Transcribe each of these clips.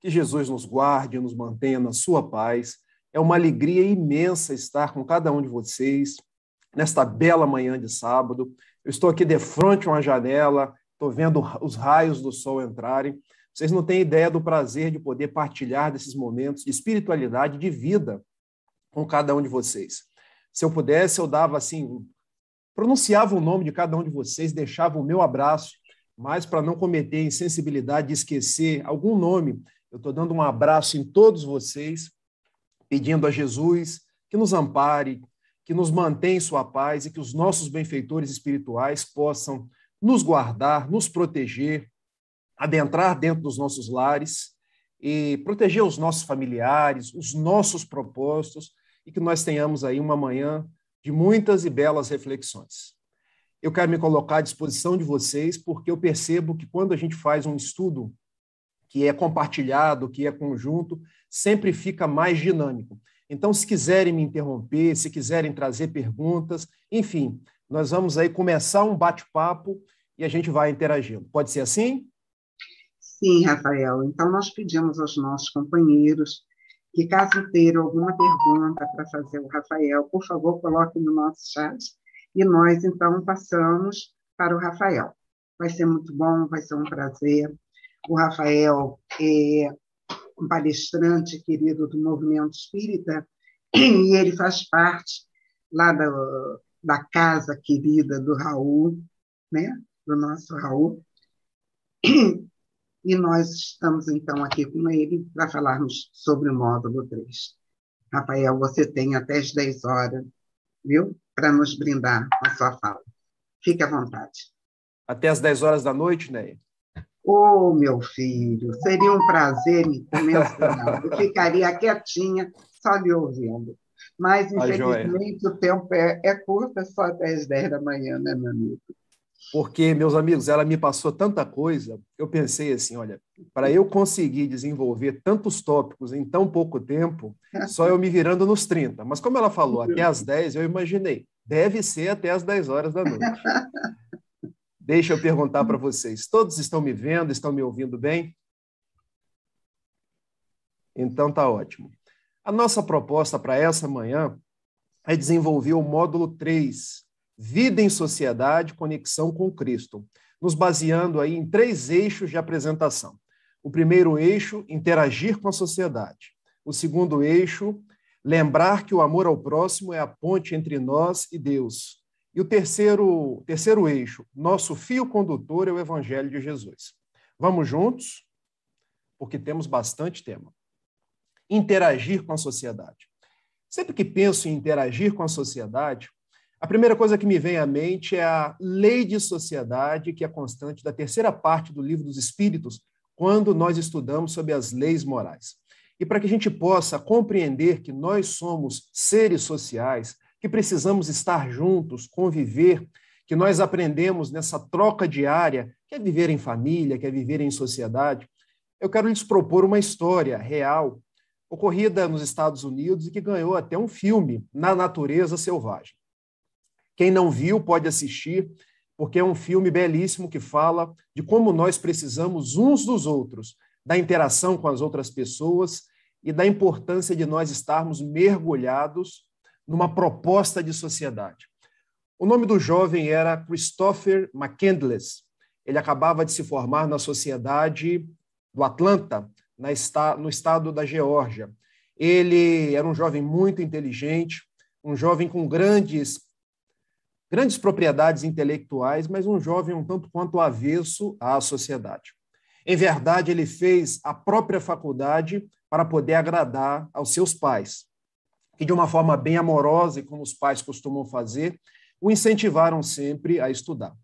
Que Jesus nos guarde e nos mantenha na sua paz. É uma alegria imensa estar com cada um de vocês nesta bela manhã de sábado. Eu estou aqui de frente a uma janela, estou vendo os raios do sol entrarem. Vocês não têm ideia do prazer de poder partilhar desses momentos de espiritualidade, de vida com cada um de vocês. Se eu pudesse, eu dava assim, pronunciava o nome de cada um de vocês, deixava o meu abraço, mas para não cometer a insensibilidade de esquecer algum nome, eu estou dando um abraço em todos vocês, pedindo a Jesus que nos ampare, que nos mantenha em sua paz e que os nossos benfeitores espirituais possam nos guardar, nos proteger, adentrar dentro dos nossos lares e proteger os nossos familiares, os nossos propósitos e que nós tenhamos aí uma manhã de muitas e belas reflexões. Eu quero me colocar à disposição de vocês porque eu percebo que quando a gente faz um estudo que é compartilhado, que é conjunto, sempre fica mais dinâmico. Então, se quiserem me interromper, se quiserem trazer perguntas, enfim, nós vamos aí começar um bate-papo e a gente vai interagindo. Pode ser assim? Sim, Rafael. Então, nós pedimos aos nossos companheiros que, caso tenham alguma pergunta para fazer ao Rafael, por favor, coloque no nosso chat e nós, então, passamos para o Rafael. Vai ser muito bom, vai ser um prazer. O Rafael é um palestrante querido do movimento espírita e ele faz parte lá da casa querida do Raul, né? Do nosso Raul. E nós estamos, então, aqui com ele para falarmos sobre o módulo 3. Rafael, você tem até as 10 horas, viu? Para nos brindar a sua fala. Fique à vontade. Até as 10 horas da noite, Neia? Oh, meu filho, seria um prazer imensurável. Eu ficaria quietinha, só lhe ouvindo. Mas, infelizmente, o tempo é curto, é só até as 10 da manhã, né, meu amigo? Porque, meus amigos, ela me passou tanta coisa, eu pensei assim, olha, para eu conseguir desenvolver tantos tópicos em tão pouco tempo, só eu me virando nos 30. Mas como ela falou, até as 10, eu imaginei, deve ser até as 10 horas da noite. Deixa eu perguntar para vocês, todos estão me vendo, estão me ouvindo bem? Então tá ótimo. A nossa proposta para essa manhã é desenvolver o módulo 3, Vida em Sociedade, Conexão com Cristo, nos baseando aí em 3 eixos de apresentação. O primeiro eixo, interagir com a sociedade. O segundo eixo, lembrar que o amor ao próximo é a ponte entre nós e Deus. E o terceiro eixo, nosso fio condutor é o Evangelho de Jesus. Vamos juntos? Porque temos bastante tema. Interagir com a sociedade. Sempre que penso em interagir com a sociedade, a primeira coisa que me vem à mente é a lei de sociedade, que é constante da terceira parte do Livro dos Espíritos, quando nós estudamos sobre as leis morais. E para que a gente possa compreender que nós somos seres sociais, que precisamos estar juntos, conviver, que nós aprendemos nessa troca diária, que é viver em família, que é viver em sociedade, eu quero lhes propor uma história real, ocorrida nos Estados Unidos e que ganhou até um filme, Na Natureza Selvagem. Quem não viu pode assistir, porque é um filme belíssimo que fala de como nós precisamos uns dos outros, da interação com as outras pessoas e da importância de nós estarmos mergulhados numa proposta de sociedade. O nome do jovem era Christopher McCandless. Ele acabava de se formar na Sociedade do Atlanta, no estado da Geórgia. Ele era um jovem muito inteligente, um jovem com grandes propriedades intelectuais, mas um jovem um tanto quanto avesso à sociedade. Em verdade, ele fez a própria faculdade para poder agradar aos seus pais, que de uma forma bem amorosa, e como os pais costumam fazer, o incentivaram sempre a estudar.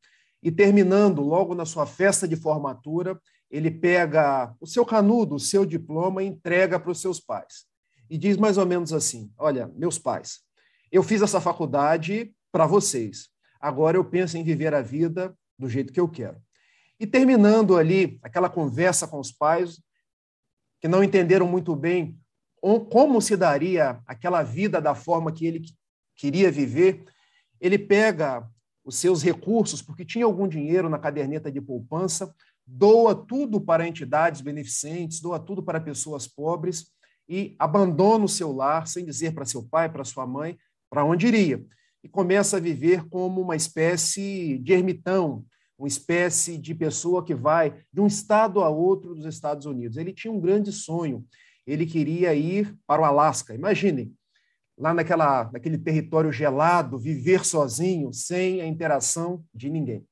E terminando, logo na sua festa de formatura, ele pega o seu canudo, o seu diploma e entrega para os seus pais. E diz mais ou menos assim, olha, meus pais, eu fiz essa faculdade para vocês. Agora eu penso em viver a vida do jeito que eu quero. E terminando ali aquela conversa com os pais, que não entenderam muito bem como se daria aquela vida da forma que ele queria viver, ele pega os seus recursos, porque tinha algum dinheiro na caderneta de poupança, doa tudo para entidades beneficentes, doa tudo para pessoas pobres e abandona o seu lar sem dizer para seu pai, para sua mãe, para onde iria. E começa a viver como uma espécie de ermitão, uma espécie de pessoa que vai de um estado a outro dos Estados Unidos. Ele tinha um grande sonho, ele queria ir para o Alasca. Imaginem, lá naquele território gelado, viver sozinho, sem a interação de ninguém.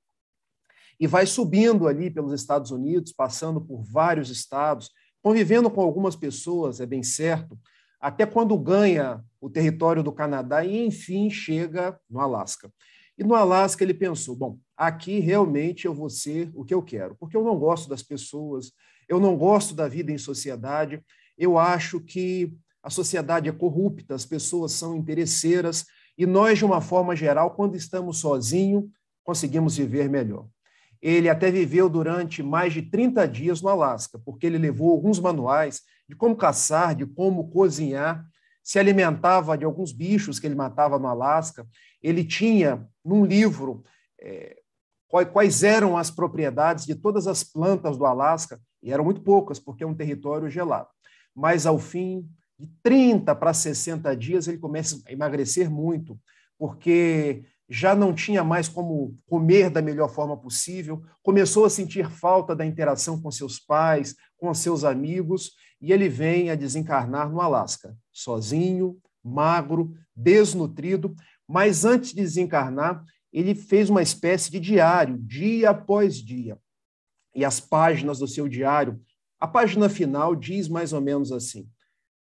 E vai subindo ali pelos Estados Unidos, passando por vários estados, convivendo com algumas pessoas, é bem certo, até quando ganha o território do Canadá e, enfim, chega no Alasca. E no Alasca ele pensou, bom, aqui realmente eu vou ser o que eu quero, porque eu não gosto das pessoas, eu não gosto da vida em sociedade, eu acho que a sociedade é corrupta, as pessoas são interesseiras e nós, de uma forma geral, quando estamos sozinhos, conseguimos viver melhor. Ele até viveu durante mais de 30 dias no Alasca, porque ele levou alguns manuais de como caçar, de como cozinhar, se alimentava de alguns bichos que ele matava no Alasca. Ele tinha, num livro, quais eram as propriedades de todas as plantas do Alasca, e eram muito poucas, porque é um território gelado. Mas, ao fim de 30 para 60 dias, ele começa a emagrecer muito, porque já não tinha mais como comer da melhor forma possível, começou a sentir falta da interação com seus pais, com seus amigos, e ele vem a desencarnar no Alasca, sozinho, magro, desnutrido, mas antes de desencarnar, ele fez uma espécie de diário, dia após dia. E as páginas do seu diário, a página final diz mais ou menos assim: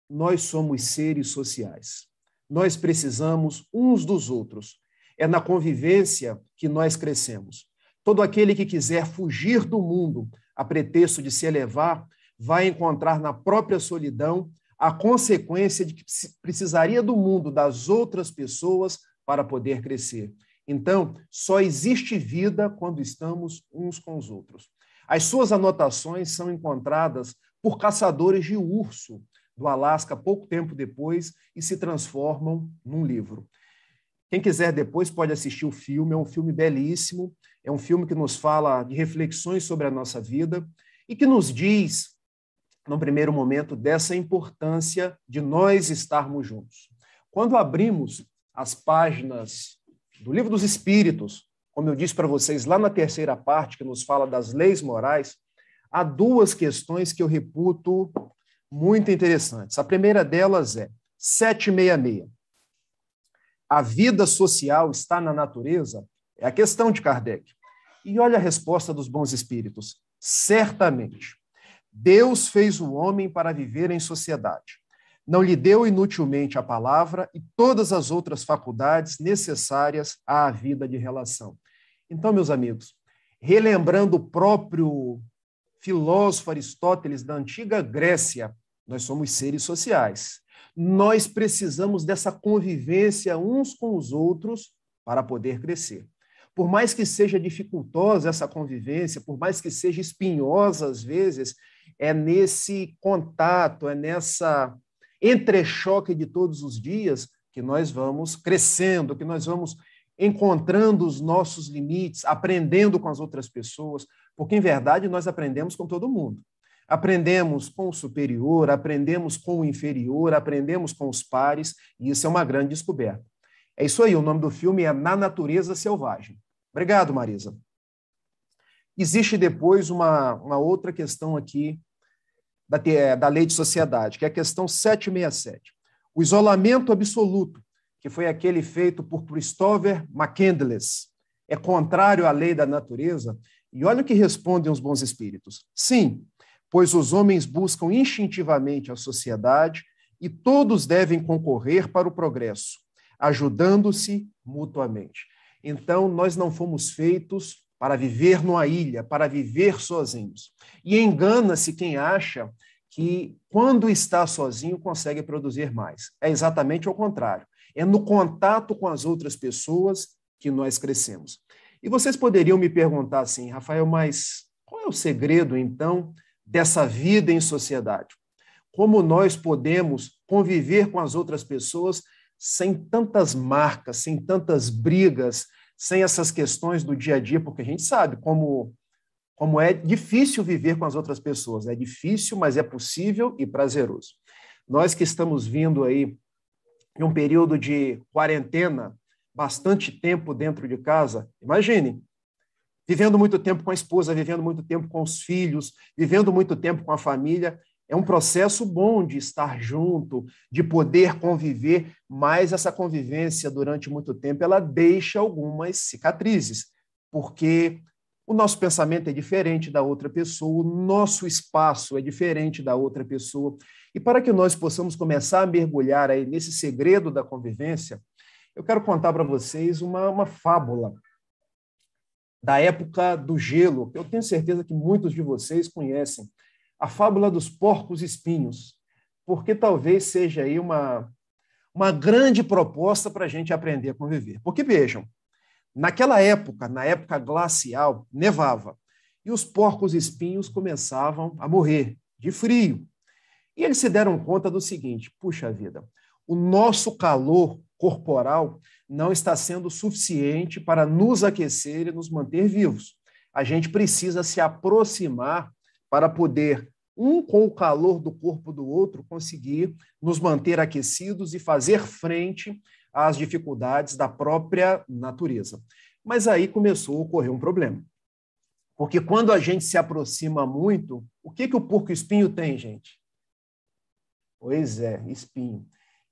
nós somos seres sociais, nós precisamos uns dos outros. É na convivência que nós crescemos. Todo aquele que quiser fugir do mundo a pretexto de se elevar, vai encontrar na própria solidão a consequência de que precisaria do mundo, das outras pessoas, para poder crescer. Então, só existe vida quando estamos uns com os outros. As suas anotações são encontradas por caçadores de urso do Alasca pouco tempo depois e se transformam num livro. Quem quiser depois pode assistir o filme, é um filme belíssimo, é um filme que nos fala de reflexões sobre a nossa vida e que nos diz, no primeiro momento, dessa importância de nós estarmos juntos. Quando abrimos as páginas do Livro dos Espíritos, como eu disse para vocês lá na terceira parte, que nos fala das leis morais, há duas questões que eu reputo muito interessantes. A primeira delas é 766. A vida social está na natureza? É a questão de Kardec. E olha a resposta dos bons espíritos. Certamente. Deus fez o homem para viver em sociedade. Não lhe deu inutilmente a palavra e todas as outras faculdades necessárias à vida de relação. Então, meus amigos, relembrando o próprio filósofo Aristóteles da antiga Grécia, nós somos seres sociais. Nós precisamos dessa convivência uns com os outros para poder crescer. Por mais que seja dificultosa essa convivência, por mais que seja espinhosa às vezes, é nesse contato, é nessa entrechoque de todos os dias que nós vamos crescendo, que nós vamos encontrando os nossos limites, aprendendo com as outras pessoas, porque, em verdade, nós aprendemos com todo mundo. Aprendemos com o superior, aprendemos com o inferior, aprendemos com os pares, e isso é uma grande descoberta. É isso aí, o nome do filme é Na Natureza Selvagem. Obrigado, Marisa. Existe depois uma outra questão aqui da lei de sociedade, que é a questão 767. O isolamento absoluto, que foi aquele feito por Christopher McCandless, é contrário à lei da natureza? E olha o que respondem os bons espíritos. Sim, pois os homens buscam instintivamente a sociedade e todos devem concorrer para o progresso, ajudando-se mutuamente. Então, nós não fomos feitos para viver numa ilha, para viver sozinhos. E engana-se quem acha que, quando está sozinho, consegue produzir mais. É exatamente o contrário. É no contato com as outras pessoas que nós crescemos. E vocês poderiam me perguntar assim, Rafael, mas qual é o segredo, então, dessa vida em sociedade? Como nós podemos conviver com as outras pessoas sem tantas marcas, sem tantas brigas, sem essas questões do dia a dia, porque a gente sabe como como é difícil viver com as outras pessoas. É difícil, mas é possível e prazeroso. Nós que estamos vindo aí em um período de quarentena, bastante tempo dentro de casa, imagine, vivendo muito tempo com a esposa, vivendo muito tempo com os filhos, vivendo muito tempo com a família. É um processo bom de estar junto, de poder conviver, mas essa convivência durante muito tempo, ela deixa algumas cicatrizes, porque o nosso pensamento é diferente da outra pessoa, o nosso espaço é diferente da outra pessoa. E para que nós possamos começar a mergulhar aí nesse segredo da convivência, eu quero contar para vocês uma fábula da época do gelo, que eu tenho certeza que muitos de vocês conhecem, a fábula dos porcos-espinhos, porque talvez seja aí uma grande proposta para a gente aprender a conviver. Porque, vejam, naquela época, na época glacial, nevava, e os porcos-espinhos começavam a morrer de frio. E eles se deram conta do seguinte: puxa vida, o nosso calor corporal não está sendo suficiente para nos aquecer e nos manter vivos. A gente precisa se aproximar para poder, um com o calor do corpo do outro, conseguir nos manter aquecidos e fazer frente às dificuldades da própria natureza. Mas aí começou a ocorrer um problema. Porque quando a gente se aproxima muito, o que o porco-espinho tem, gente? Pois é, espinho.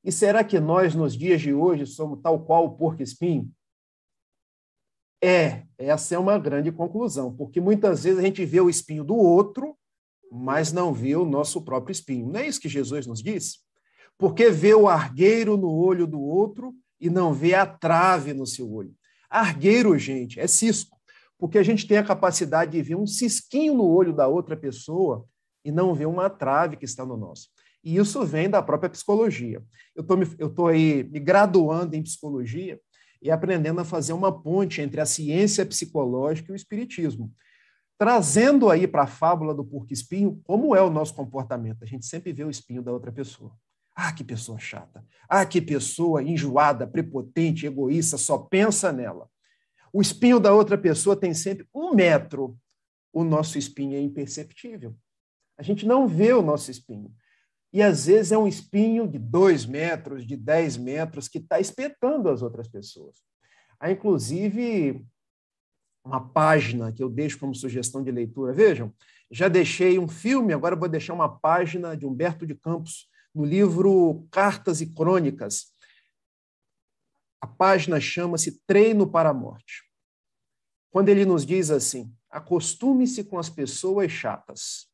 E será que nós, nos dias de hoje, somos tal qual o porco-espinho? Essa é uma grande conclusão, porque muitas vezes a gente vê o espinho do outro, mas não vê o nosso próprio espinho. Não é isso que Jesus nos diz? Porque vê o argueiro no olho do outro e não vê a trave no seu olho. Argueiro, gente, é cisco, porque a gente tem a capacidade de ver um cisquinho no olho da outra pessoa e não ver uma trave que está no nosso. E isso vem da própria psicologia. Eu estou aí me graduando em psicologia e aprendendo a fazer uma ponte entre a ciência psicológica e o espiritismo, trazendo aí para a fábula do porco-espinho como é o nosso comportamento. A gente sempre vê o espinho da outra pessoa. Ah, que pessoa chata. Ah, que pessoa enjoada, prepotente, egoísta, só pensa nela. O espinho da outra pessoa tem sempre 1 metro. O nosso espinho é imperceptível. A gente não vê o nosso espinho. E, às vezes, é um espinho de 2 metros, de 10 metros, que está espetando as outras pessoas. Há, inclusive, uma página que eu deixo como sugestão de leitura. Vejam, já deixei um filme, agora vou deixar uma página de Humberto de Campos, no livro Cartas e Crônicas. A página chama-se Treino para a Morte. Quando ele nos diz assim: acostume-se com as pessoas chatas,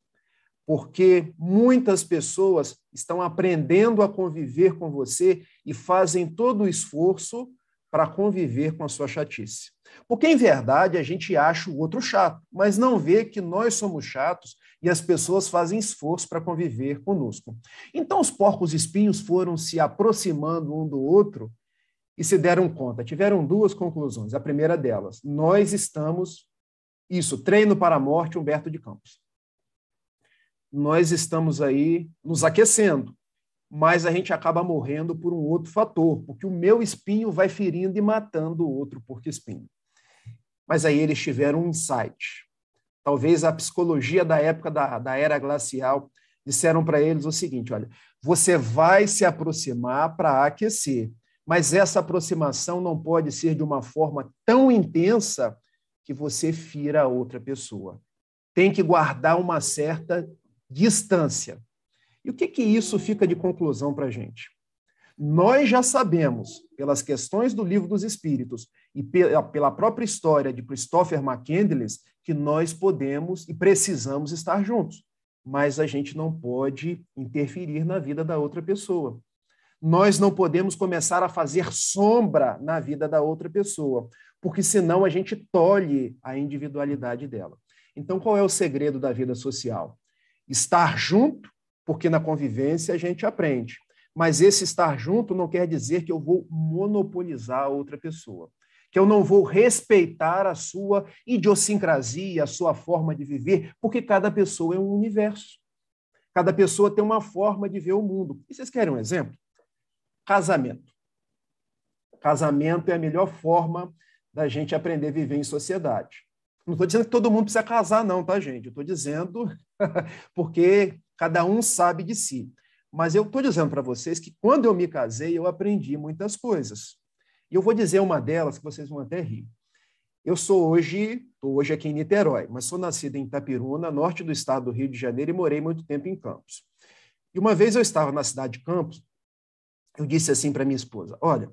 porque muitas pessoas estão aprendendo a conviver com você e fazem todo o esforço para conviver com a sua chatice. Porque, em verdade, a gente acha o outro chato, mas não vê que nós somos chatos e as pessoas fazem esforço para conviver conosco. Então, os porcos-espinhos foram se aproximando um do outro e se deram conta. Tiveram 2 conclusões. A primeira delas: nós estamos... Isso, Treino para a Morte, Humberto de Campos. Nós estamos aí nos aquecendo, mas a gente acaba morrendo por um outro fator, porque o meu espinho vai ferindo e matando o outro porco-espinho. Mas aí eles tiveram um insight. Talvez a psicologia da época da era glacial disseram para eles o seguinte: olha, você vai se aproximar para aquecer, mas essa aproximação não pode ser de uma forma tão intensa que você fira a outra pessoa. Tem que guardar uma certa distância. E o que isso fica de conclusão para a gente? Nós já sabemos, pelas questões do Livro dos Espíritos e pela própria história de Christopher McCandless, que nós podemos e precisamos estar juntos, mas a gente não pode interferir na vida da outra pessoa. Nós não podemos começar a fazer sombra na vida da outra pessoa, porque senão a gente tolhe a individualidade dela. Então, qual é o segredo da vida social? Estar junto, porque na convivência a gente aprende. Mas esse estar junto não quer dizer que eu vou monopolizar a outra pessoa, que eu não vou respeitar a sua idiosincrasia, a sua forma de viver, porque cada pessoa é um universo. Cada pessoa tem uma forma de ver o mundo. E vocês querem um exemplo? Casamento. Casamento é a melhor forma da gente aprender a viver em sociedade. Não estou dizendo que todo mundo precisa casar, não, tá, gente? Eu estou dizendo porque cada um sabe de si. Mas eu estou dizendo para vocês que quando eu me casei, eu aprendi muitas coisas. E eu vou dizer uma delas que vocês vão até rir. Eu estou hoje aqui em Niterói, mas sou nascido em Itapiruna, norte do estado do Rio de Janeiro, e morei muito tempo em Campos. E uma vez eu estava na cidade de Campos, eu disse assim para minha esposa, olha,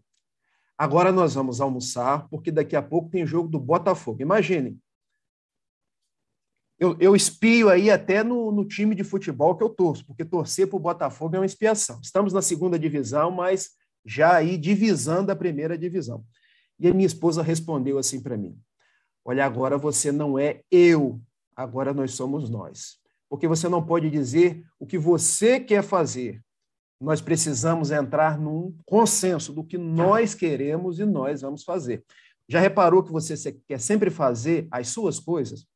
agora nós vamos almoçar, porque daqui a pouco tem jogo do Botafogo. Imaginem, eu espio aí até no time de futebol que eu torço, porque torcer para o Botafogo é uma expiação. Estamos na segunda divisão, mas já aí divisando a primeira divisão. E a minha esposa respondeu assim para mim, olha, agora você não é eu, agora nós somos nós. Porque você não pode dizer o que você quer fazer. Nós precisamos entrar num consenso do que nós queremos e nós vamos fazer. Já reparou que você quer sempre fazer as suas coisas?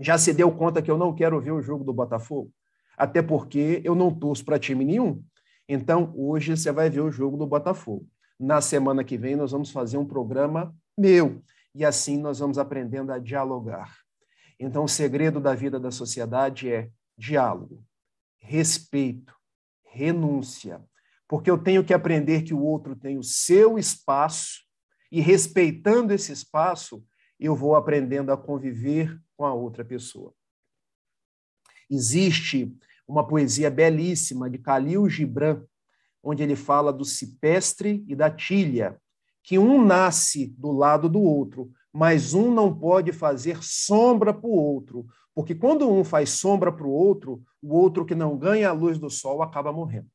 Já se deu conta que eu não quero ver o jogo do Botafogo? Até porque eu não torço para time nenhum. Então, hoje você vai ver o jogo do Botafogo. Na semana que vem, nós vamos fazer um programa meu. E assim nós vamos aprendendo a dialogar. Então, o segredo da vida da sociedade é diálogo, respeito, renúncia. Porque eu tenho que aprender que o outro tem o seu espaço e, respeitando esse espaço, eu vou aprendendo a conviver com a outra pessoa. Existe uma poesia belíssima de Khalil Gibran, onde ele fala do cipestre e da tilha, que um nasce do lado do outro, mas um não pode fazer sombra para o outro, porque quando um faz sombra para o outro que não ganha a luz do sol acaba morrendo.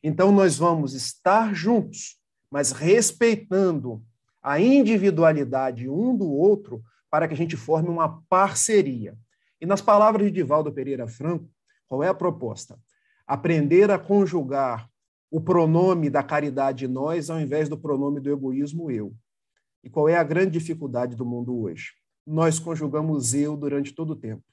Então nós vamos estar juntos, mas respeitando a individualidade um do outro para que a gente forme uma parceria. E nas palavras de Divaldo Pereira Franco, qual é a proposta? Aprender a conjugar o pronome da caridade nós ao invés do pronome do egoísmo eu. E qual é a grande dificuldade do mundo hoje? Nós conjugamos eu durante todo o tempo.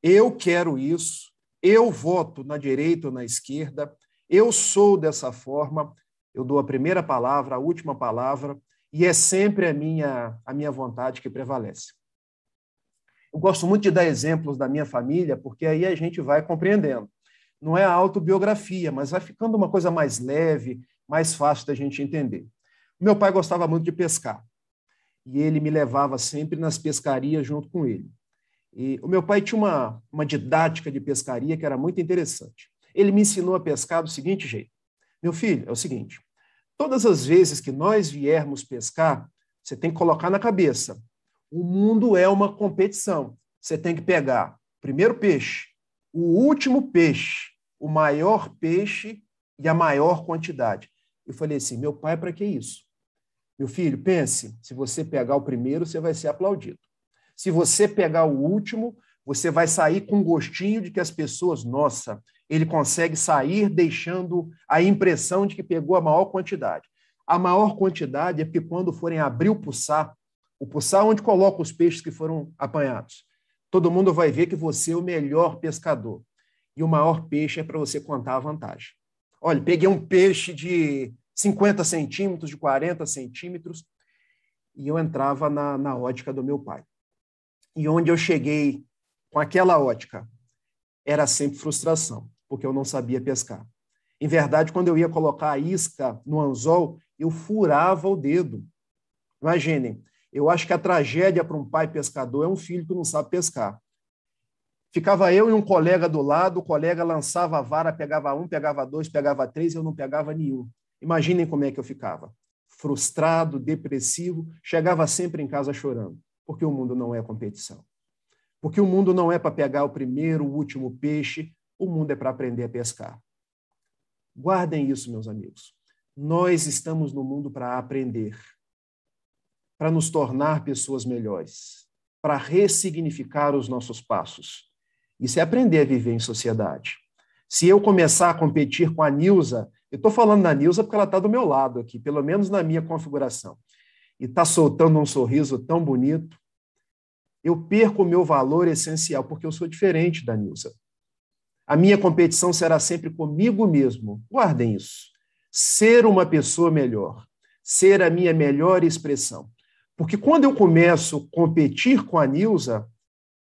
Eu quero isso, eu voto na direita ou na esquerda, eu sou dessa forma, eu dou a primeira palavra, a última palavra, e é sempre a minha vontade que prevalece. Eu gosto muito de dar exemplos da minha família, porque aí a gente vai compreendendo. Não é a autobiografia, mas vai ficando uma coisa mais leve, mais fácil da gente entender. O meu pai gostava muito de pescar, e ele me levava sempre nas pescarias junto com ele. E o meu pai tinha uma didática de pescaria que era muito interessante. Ele me ensinou a pescar do seguinte jeito. Meu filho, é o seguinte, todas as vezes que nós viermos pescar, você tem que colocar na cabeça, o mundo é uma competição. Você tem que pegar o primeiro peixe, o último peixe, o maior peixe e a maior quantidade. Eu falei assim, meu pai, para que isso? Meu filho, pense, se você pegar o primeiro, você vai ser aplaudido. Se você pegar o último, você vai sair com um gostinho de que as pessoas, nossa, ele consegue sair deixando a impressão de que pegou a maior quantidade. A maior quantidade é porque quando forem abrir o puçá onde coloca os peixes que foram apanhados, todo mundo vai ver que você é o melhor pescador. E o maior peixe é para você contar a vantagem. Olha, peguei um peixe de 50 centímetros, de 40 centímetros, e eu entrava na ótica do meu pai. E onde eu cheguei com aquela ótica, era sempre frustração, porque eu não sabia pescar. Em verdade, quando eu ia colocar a isca no anzol, eu furava o dedo. Imaginem, eu acho que a tragédia para um pai pescador é um filho que não sabe pescar. Ficava eu e um colega do lado, o colega lançava a vara, pegava um, pegava dois, pegava três, eu não pegava nenhum. Imaginem como é que eu ficava. Frustrado, depressivo, chegava sempre em casa chorando, porque o mundo não é competição. Porque o mundo não é para pegar o primeiro, o último peixe, o mundo é para aprender a pescar. Guardem isso, meus amigos. Nós estamos no mundo para aprender, para nos tornar pessoas melhores, para ressignificar os nossos passos. Isso é aprender a viver em sociedade. Se eu começar a competir com a Nilza, eu estou falando da Nilza porque ela está do meu lado aqui, pelo menos na minha configuração, e está soltando um sorriso tão bonito, eu perco o meu valor essencial, porque eu sou diferente da Nilza. A minha competição será sempre comigo mesmo. Guardem isso. Ser uma pessoa melhor, ser a minha melhor expressão. Porque quando eu começo a competir com a Nilza,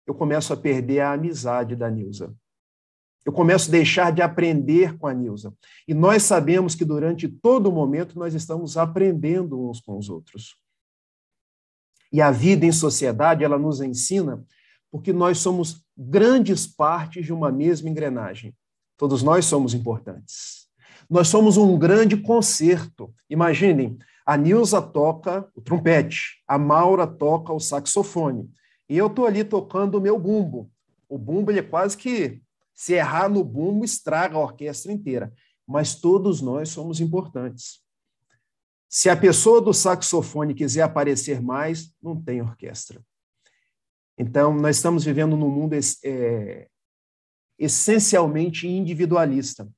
eu começo a perder a amizade da Nilza. Eu começo a deixar de aprender com a Nilza. E nós sabemos que durante todo momento nós estamos aprendendo uns com os outros. E a vida em sociedade, ela nos ensina porque nós somos grandes partes de uma mesma engrenagem. Todos nós somos importantes. Nós somos um grande concerto. Imaginem, a Nilza toca o trompete, a Maura toca o saxofone, e eu estou ali tocando o meu bumbo. O bumbo, ele é quase que, se errar no bumbo, estraga a orquestra inteira. Mas todos nós somos importantes. Se a pessoa do saxofone quiser aparecer mais, não tem orquestra. Então, nós estamos vivendo num mundo essencialmente individualista,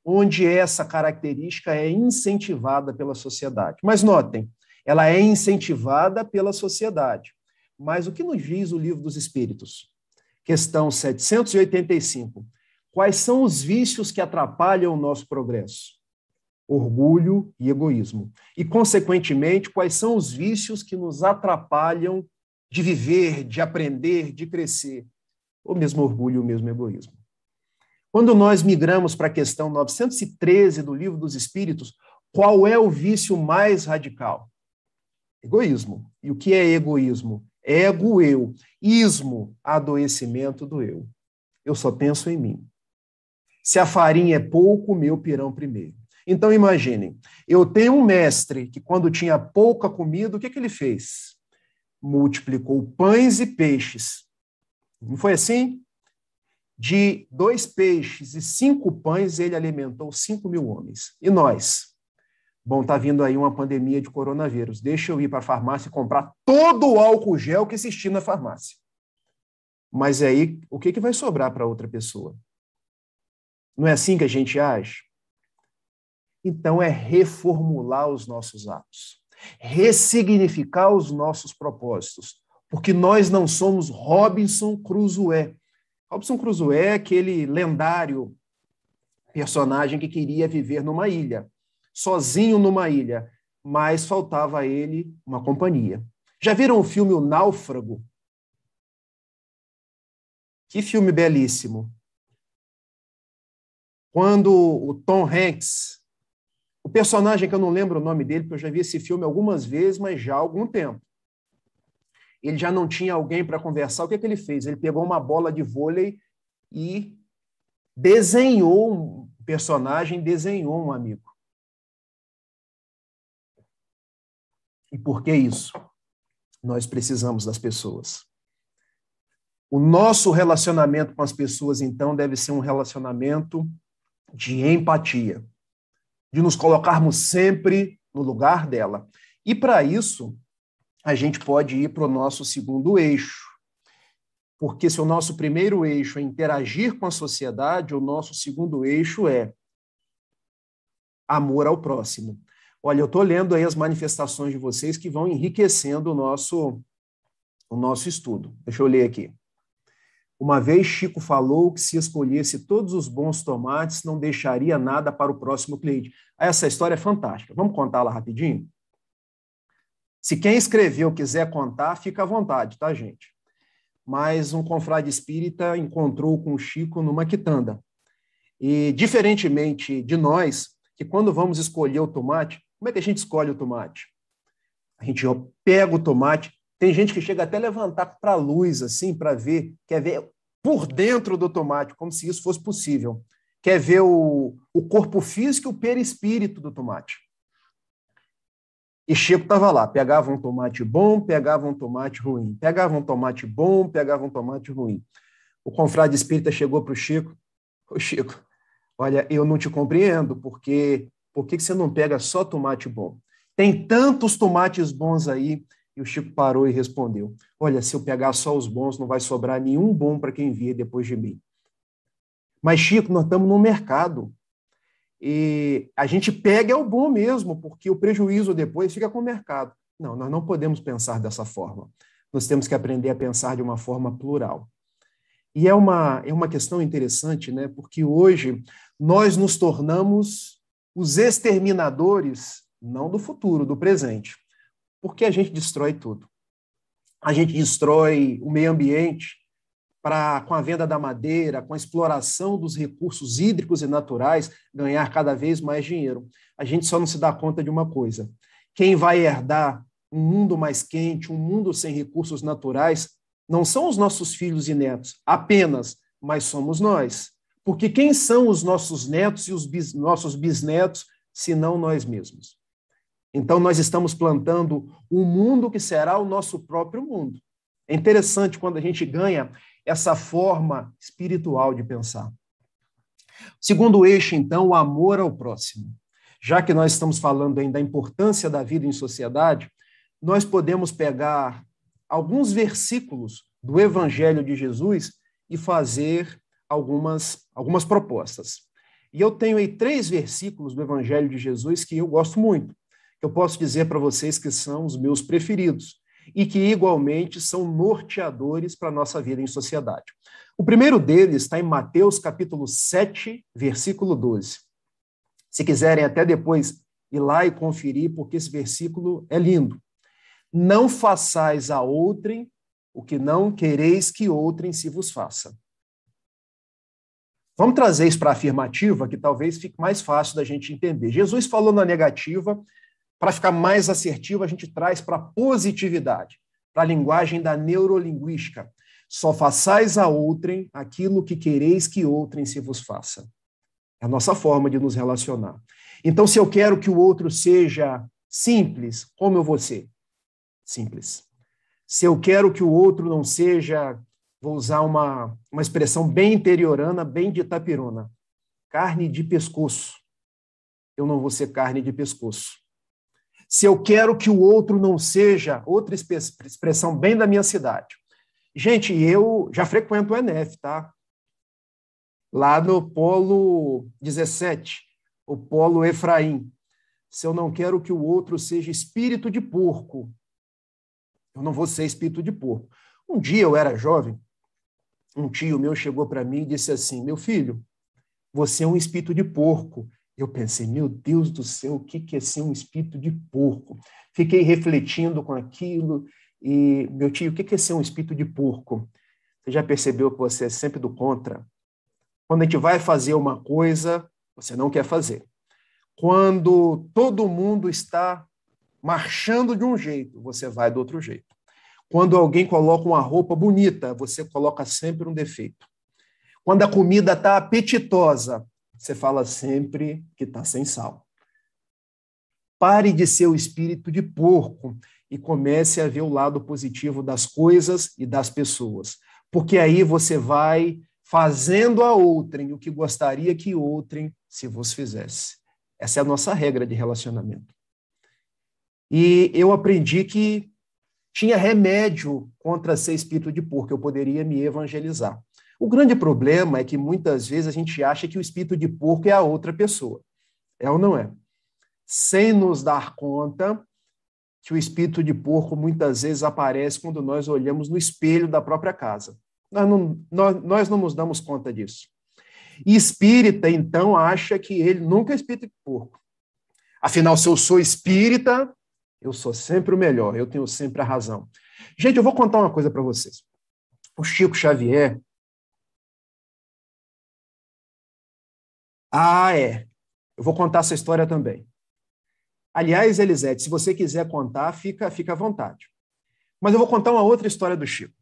onde essa característica é incentivada pela sociedade. Mas notem, ela é incentivada pela sociedade. Mas o que nos diz o Livro dos Espíritos? Questão 785. Quais são os vícios que atrapalham o nosso progresso? Orgulho e egoísmo. E, consequentemente, quais são os vícios que nos atrapalham de viver, de aprender, de crescer? O mesmo orgulho e o mesmo egoísmo. Quando nós migramos para a questão 913 do Livro dos Espíritos, qual é o vício mais radical? Egoísmo. E o que é egoísmo? Ego, eu. Ismo, adoecimento do eu. Eu só penso em mim. Se a farinha é pouco, o meu pirão primeiro. Então, imaginem, eu tenho um mestre que, quando tinha pouca comida, o que ele fez? Multiplicou pães e peixes. Não foi assim? De 2 peixes e 5 pães, ele alimentou 5.000 homens. E nós? Bom, está vindo aí uma pandemia de coronavírus. Deixa eu ir para a farmácia e comprar todo o álcool gel que existia na farmácia. Mas aí, o que vai sobrar para outra pessoa? Não é assim que a gente age? Então, é reformular os nossos atos, ressignificar os nossos propósitos, porque nós não somos Robinson Crusoe. Robinson Crusoe é aquele lendário personagem que queria viver numa ilha, sozinho numa ilha, mas faltava a ele uma companhia. Já viram o filme O Náufrago? Que filme belíssimo. Quando o Tom Hanks, o personagem que eu não lembro o nome dele, porque eu já vi esse filme algumas vezes, mas já há algum tempo. Ele já não tinha alguém para conversar. O que ele fez? Ele pegou uma bola de vôlei e desenhou um personagem, desenhou um amigo. E por que isso? Nós precisamos das pessoas. O nosso relacionamento com as pessoas, então, deve ser um relacionamento de empatia, de nos colocarmos sempre no lugar dela. E, para isso, a gente pode ir para o nosso segundo eixo. Porque se o nosso primeiro eixo é interagir com a sociedade, o nosso segundo eixo é amor ao próximo. Olha, eu estou lendo aí as manifestações de vocês que vão enriquecendo o nosso estudo. Deixa eu ler aqui. Uma vez Chico falou que se escolhesse todos os bons tomates, não deixaria nada para o próximo cliente. Essa história é fantástica. Vamos contá-la rapidinho? Se quem escreveu quiser contar, fica à vontade, tá, gente? Mas um confrade espírita encontrou com o Chico numa quitanda. E, diferentemente de nós, que quando vamos escolher o tomate, como é que a gente escolhe o tomate? A gente pega o tomate, tem gente que chega até a levantar para a luz, assim, para ver, quer ver por dentro do tomate, como se isso fosse possível. Quer ver o corpo físico e o perispírito do tomate. E Chico estava lá, pegava um tomate bom, pegava um tomate ruim. Pegava um tomate bom, pegava um tomate ruim. O confrade espírita chegou para o Chico. Ô, Chico, olha, eu não te compreendo, porque por que você não pega só tomate bom? Tem tantos tomates bons aí. E o Chico parou e respondeu, olha, se eu pegar só os bons, não vai sobrar nenhum bom para quem vier depois de mim. Mas, Chico, nós estamos no mercado. E a gente pega o bom mesmo, porque o prejuízo depois fica com o mercado. Não, nós não podemos pensar dessa forma. Nós temos que aprender a pensar de uma forma plural. E é uma questão interessante, né? Porque hoje nós nos tornamos os exterminadores, não do futuro, do presente. Porque a gente destrói tudo. A gente destrói o meio ambiente com a venda da madeira, com a exploração dos recursos hídricos e naturais, ganhar cada vez mais dinheiro. A gente só não se dá conta de uma coisa. Quem vai herdar um mundo mais quente, um mundo sem recursos naturais, não são os nossos filhos e netos apenas, mas somos nós. Porque quem são os nossos netos e os nossos bisnetos, senão nós mesmos? Então, nós estamos plantando um mundo que será o nosso próprio mundo. É interessante quando a gente ganha essa forma espiritual de pensar. Segundo eixo, então, o amor ao próximo. Já que nós estamos falando ainda da importância da vida em sociedade, nós podemos pegar alguns versículos do Evangelho de Jesus e fazer algumas propostas. E eu tenho aí 3 versículos do Evangelho de Jesus que eu gosto muito, que eu posso dizer para vocês que são os meus preferidos e que igualmente são norteadores para a nossa vida em sociedade. O primeiro deles está em Mateus capítulo 7, versículo 12. Se quiserem até depois ir lá e conferir, porque esse versículo é lindo. Não façais a outrem o que não quereis que outrem se vos faça. Vamos trazer isso para a afirmativa, que talvez fique mais fácil da gente entender. Jesus falou na negativa, para ficar mais assertivo, a gente traz para a positividade, para a linguagem da neurolinguística. Só façais a outrem aquilo que quereis que outrem se vos faça. É a nossa forma de nos relacionar. Então, se eu quero que o outro seja simples, como eu vou ser? Simples. Se eu quero que o outro não seja, vou usar uma expressão bem interiorana, bem de Itapiruna, carne de pescoço, eu não vou ser carne de pescoço. Se eu quero que o outro não seja, outra expressão bem da minha cidade. Gente, eu já frequento o ENEF, tá? Lá no Polo 17, o Polo Efraim. Se eu não quero que o outro seja espírito de porco, eu não vou ser espírito de porco. Um dia eu era jovem, um tio meu chegou para mim e disse assim, meu filho, você é um espírito de porco. Eu pensei, meu Deus do céu, o que é ser um espírito de porco? Fiquei refletindo com aquilo e, meu tio, o que é ser um espírito de porco? Você já percebeu que você é sempre do contra? Quando a gente vai fazer uma coisa, você não quer fazer. Quando todo mundo está marchando de um jeito, você vai do outro jeito. Quando alguém coloca uma roupa bonita, você coloca sempre um defeito. Quando a comida está apetitosa, você fala sempre que está sem sal. Pare de ser o espírito de porco e comece a ver o lado positivo das coisas e das pessoas. Porque aí você vai fazendo a outrem o que gostaria que outrem se vos fizesse. Essa é a nossa regra de relacionamento. E eu aprendi que tinha remédio contra ser espírito de porco, eu poderia me evangelizar. O grande problema é que muitas vezes a gente acha que o espírito de porco é a outra pessoa. É ou não é? Sem nos dar conta que o espírito de porco muitas vezes aparece quando nós olhamos no espelho da própria casa. Nós não nos damos conta disso. E espírita, então, acha que ele nunca é espírito de porco. Afinal, se eu sou espírita, eu sou sempre o melhor, eu tenho sempre a razão. Gente, eu vou contar uma coisa para vocês. O Chico Xavier... Eu vou contar essa história também. Aliás, Elisete, se você quiser contar, fica à vontade. Mas eu vou contar uma outra história do Chico.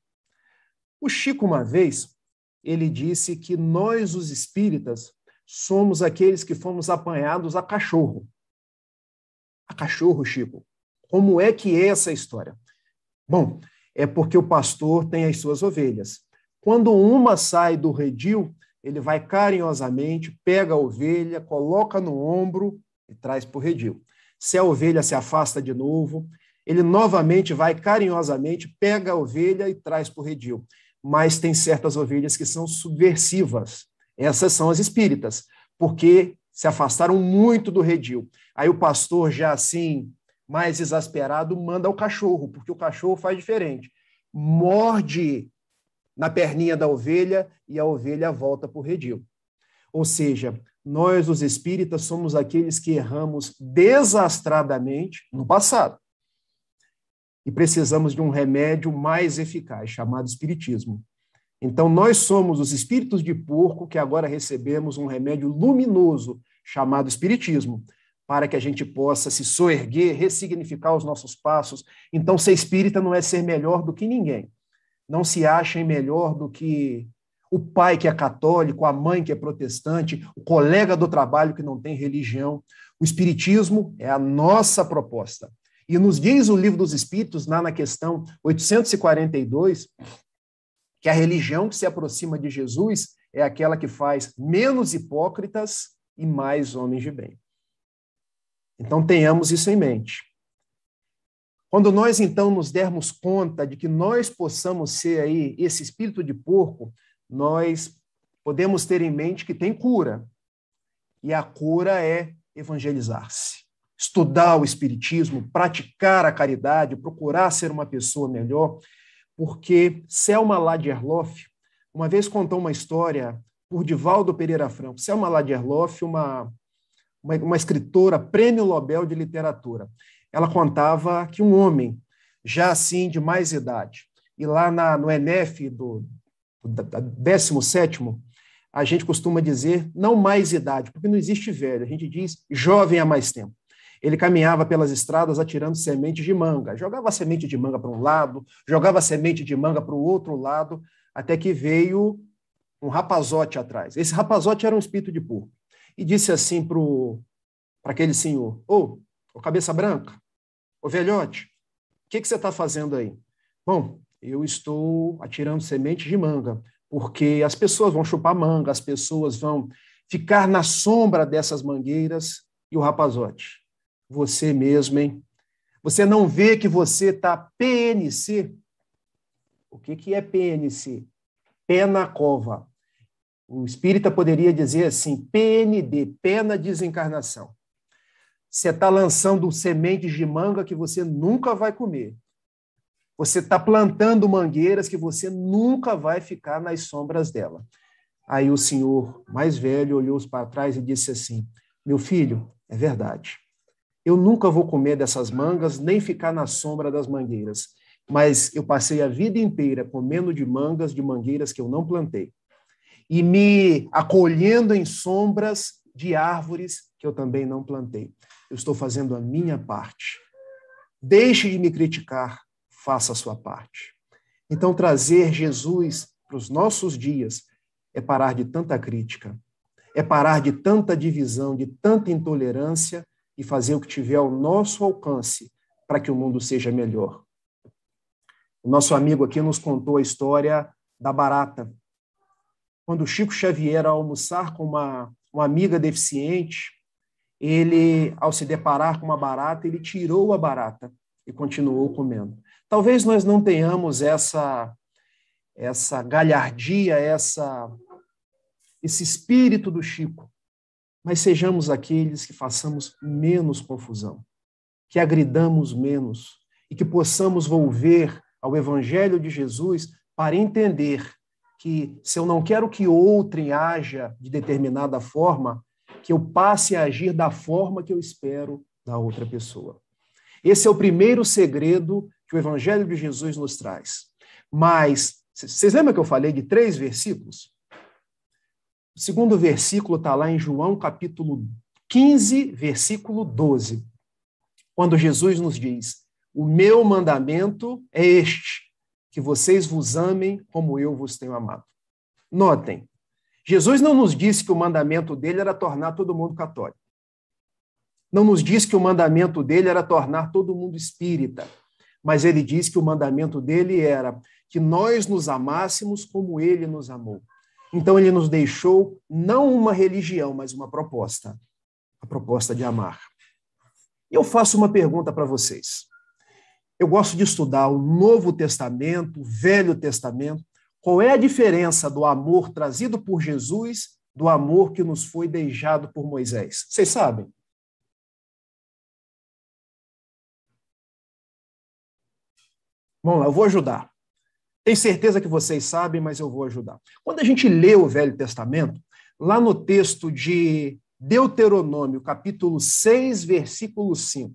O Chico, uma vez, ele disse que nós, os espíritas, somos aqueles que fomos apanhados a cachorro. A cachorro, Chico. Como é que é essa história? Bom, é porque o pastor tem as suas ovelhas. Quando uma sai do redil, ele vai carinhosamente, pega a ovelha, coloca no ombro e traz para o redil. Se a ovelha se afasta de novo, ele novamente vai carinhosamente, pega a ovelha e traz para o redil. Mas tem certas ovelhas que são subversivas. Essas são as espíritas, porque se afastaram muito do redil. Aí o pastor, já assim, mais exasperado, manda o cachorro, porque o cachorro faz diferente. Morde na perninha da ovelha e a ovelha volta para o redil. Ou seja, nós, os espíritas, somos aqueles que erramos desastradamente no passado. e precisamos de um remédio mais eficaz, chamado espiritismo. Então, nós somos os espíritos de porco que agora recebemos um remédio luminoso, chamado espiritismo, para que a gente possa se soerguer, ressignificar os nossos passos. Então, ser espírita não é ser melhor do que ninguém. Não se achem melhor do que o pai que é católico, a mãe que é protestante, o colega do trabalho que não tem religião. O espiritismo é a nossa proposta. E nos diz o Livro dos Espíritos, lá na questão 842, que a religião que se aproxima de Jesus é aquela que faz menos hipócritas e mais homens de bem. Então, tenhamos isso em mente. Quando nós, então, nos dermos conta de que nós possamos ser aí esse espírito de porco, nós podemos ter em mente que tem cura. E a cura é evangelizar-se. Estudar o espiritismo, praticar a caridade, procurar ser uma pessoa melhor, porque Selma Lagerlöf uma vez contou uma história por Divaldo Pereira Franco. Selma Lagerlöf, uma escritora, prêmio Nobel de literatura. Ela contava que um homem, já assim de mais idade, e lá no ENEF do 17º, a gente costuma dizer não mais idade, porque não existe velho, a gente diz jovem há mais tempo. Ele caminhava pelas estradas atirando sementes de manga, jogava semente de manga para um lado, jogava semente de manga para o outro lado, até que veio um rapazote atrás. Esse rapazote era um espírito de porco. E disse assim para aquele senhor: ô cabeça branca, ô velhote, o que você está fazendo aí? Bom, eu estou atirando sementes de manga, porque as pessoas vão chupar manga, as pessoas vão ficar na sombra dessas mangueiras. E o rapazote: você mesmo, hein? Você não vê que você está PNC? O que é PNC? Pé na cova. O espírita poderia dizer assim, PND, pena desencarnação. Você está lançando sementes de manga que você nunca vai comer. Você está plantando mangueiras que você nunca vai ficar nas sombras dela. Aí o senhor mais velho olhou para trás e disse assim: meu filho, é verdade. Eu nunca vou comer dessas mangas, nem ficar na sombra das mangueiras. Mas eu passei a vida inteira comendo de mangueiras que eu não plantei. E me acolhendo em sombras de árvores que eu também não plantei. Eu estou fazendo a minha parte. Deixe de me criticar, faça a sua parte. Então, trazer Jesus para os nossos dias é parar de tanta crítica, é parar de tanta divisão, de tanta intolerância e fazer o que tiver ao nosso alcance para que o mundo seja melhor. O nosso amigo aqui nos contou a história da barata. Quando Chico Xavier, ao almoçar com uma amiga deficiente, ele, ao se deparar com uma barata, ele tirou a barata e continuou comendo. Talvez nós não tenhamos essa galhardia, esse espírito do Chico, mas sejamos aqueles que façamos menos confusão, que agridamos menos e que possamos volver ao Evangelho de Jesus para entender que, se eu não quero que outrem haja de determinada forma, que eu passe a agir da forma que eu espero da outra pessoa. Esse é o primeiro segredo que o Evangelho de Jesus nos traz. Mas, vocês lembram que eu falei de 3 versículos? O segundo versículo está lá em João, capítulo 15, versículo 12, quando Jesus nos diz: o meu mandamento é este, que vocês vos amem como eu vos tenho amado. Notem, Jesus não nos disse que o mandamento dele era tornar todo mundo católico. Não nos disse que o mandamento dele era tornar todo mundo espírita. Mas ele disse que o mandamento dele era que nós nos amássemos como ele nos amou. Então ele nos deixou não uma religião, mas uma proposta. A proposta de amar. E eu faço uma pergunta para vocês. Eu gosto de estudar o Novo Testamento, o Velho Testamento. Qual é a diferença do amor trazido por Jesus do amor que nos foi deixado por Moisés? Vocês sabem? Vamos lá, eu vou ajudar. Tenho certeza que vocês sabem, mas eu vou ajudar. Quando a gente lê o Velho Testamento, lá no texto de Deuteronômio, capítulo 6, versículo 5,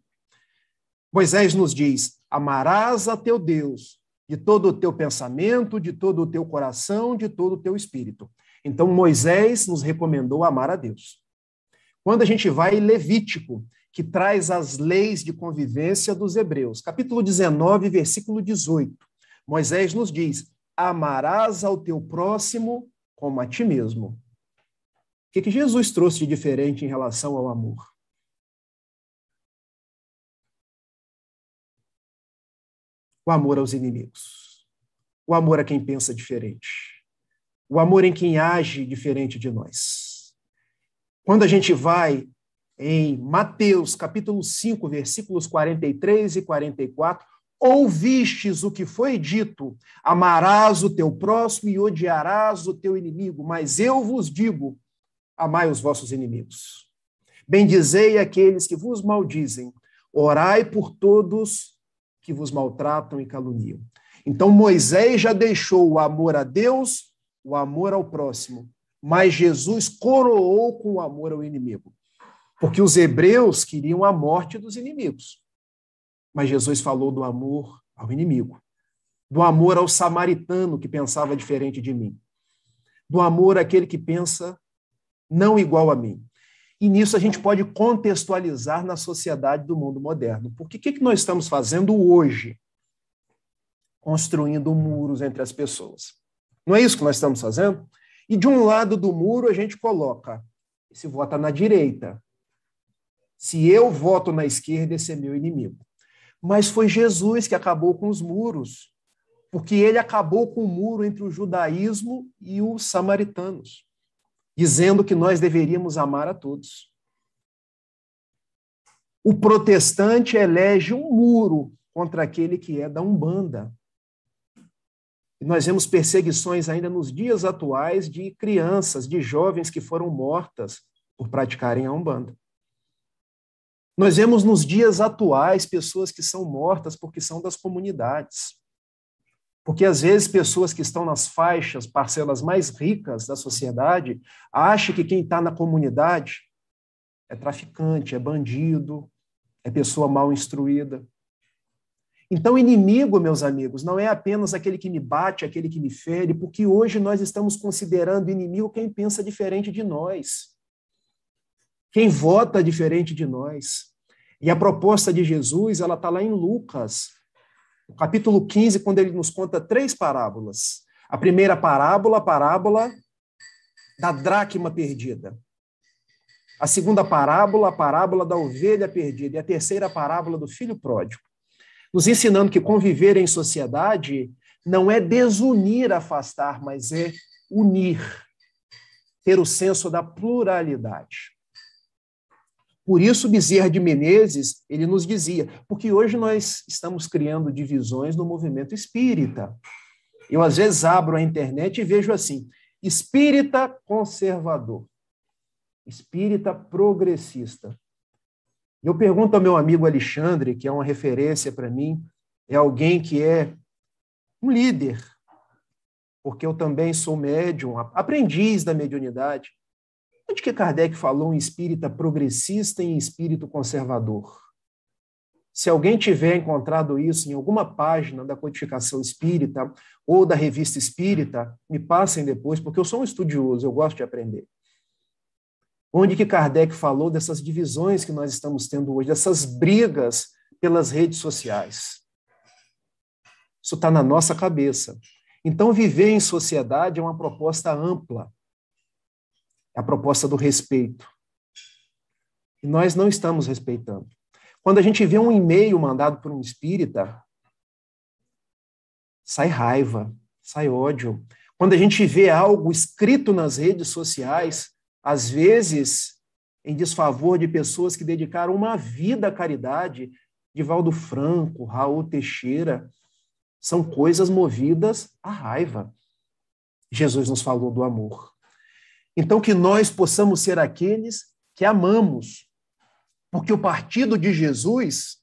Moisés nos diz: Amarás a teu Deus de todo o teu pensamento, de todo o teu coração, de todo o teu espírito. Então, Moisés nos recomendou amar a Deus. Quando a gente vai em Levítico, que traz as leis de convivência dos hebreus, capítulo 19, versículo 18, Moisés nos diz: amarás ao teu próximo como a ti mesmo. O que Jesus trouxe de diferente em relação ao amor? O amor aos inimigos. O amor a quem pensa diferente. O amor em quem age diferente de nós. Quando a gente vai em Mateus, capítulo 5, versículos 43 e 44, ouvistes o que foi dito, amarás o teu próximo e odiarás o teu inimigo, mas eu vos digo, amai os vossos inimigos. Bendizei aqueles que vos maldizem, orai por todos que vos maltratam e caluniam. Então Moisés já deixou o amor a Deus, o amor ao próximo, mas Jesus coroou com o amor ao inimigo. Porque os hebreus queriam a morte dos inimigos. Mas Jesus falou do amor ao inimigo, do amor ao samaritano que pensava diferente de mim, do amor àquele que pensa não igual a mim. E nisso a gente pode contextualizar na sociedade do mundo moderno. Porque o que nós estamos fazendo hoje? Construindo muros entre as pessoas. Não é isso que nós estamos fazendo? E de um lado do muro a gente coloca, esse vota na direita. Se eu voto na esquerda, esse é meu inimigo. Mas foi Jesus que acabou com os muros, porque ele acabou com o muro entre o judaísmo e os samaritanos, dizendo que nós deveríamos amar a todos. O protestante elege um muro contra aquele que é da Umbanda. E nós vemos perseguições ainda nos dias atuais de crianças, de jovens que foram mortas por praticarem a Umbanda. Nós vemos nos dias atuais pessoas que são mortas porque são das comunidades. Porque, às vezes, pessoas que estão nas faixas, parcelas mais ricas da sociedade, acham que quem está na comunidade é traficante, é bandido, é pessoa mal instruída. Então, inimigo, meus amigos, não é apenas aquele que me bate, aquele que me fere, porque hoje nós estamos considerando inimigo quem pensa diferente de nós, quem vota diferente de nós. E a proposta de Jesus, ela está lá em Lucas, no capítulo 15, quando ele nos conta 3 parábolas. A primeira parábola, a parábola da dracma perdida. A segunda parábola, a parábola da ovelha perdida. E a terceira parábola do filho pródigo. Nos ensinando que conviver em sociedade não é desunir, afastar, mas é unir. Ter o senso da pluralidade. Por isso, Bezerra de Menezes, ele nos dizia, porque hoje nós estamos criando divisões no movimento espírita. Eu, às vezes, abro a internet e vejo assim, espírita conservador, espírita progressista. Eu pergunto ao meu amigo Alexandre, que é uma referência para mim, é alguém que é um líder, porque eu também sou médium, aprendiz da mediunidade. Onde que Kardec falou em espírita progressista e em espírito conservador? Se alguém tiver encontrado isso em alguma página da Codificação Espírita ou da Revista Espírita, me passem depois, porque eu sou um estudioso, eu gosto de aprender. Onde que Kardec falou dessas divisões que nós estamos tendo hoje, dessas brigas pelas redes sociais? Isso está na nossa cabeça. Então, viver em sociedade é uma proposta ampla. É a proposta do respeito. E nós não estamos respeitando. Quando a gente vê um e-mail mandado por um espírita, sai raiva, sai ódio. Quando a gente vê algo escrito nas redes sociais, às vezes em desfavor de pessoas que dedicaram uma vida à caridade, Divaldo Franco, Raul Teixeira, são coisas movidas à raiva. Jesus nos falou do amor. Então, que nós possamos ser aqueles que amamos, porque o partido de Jesus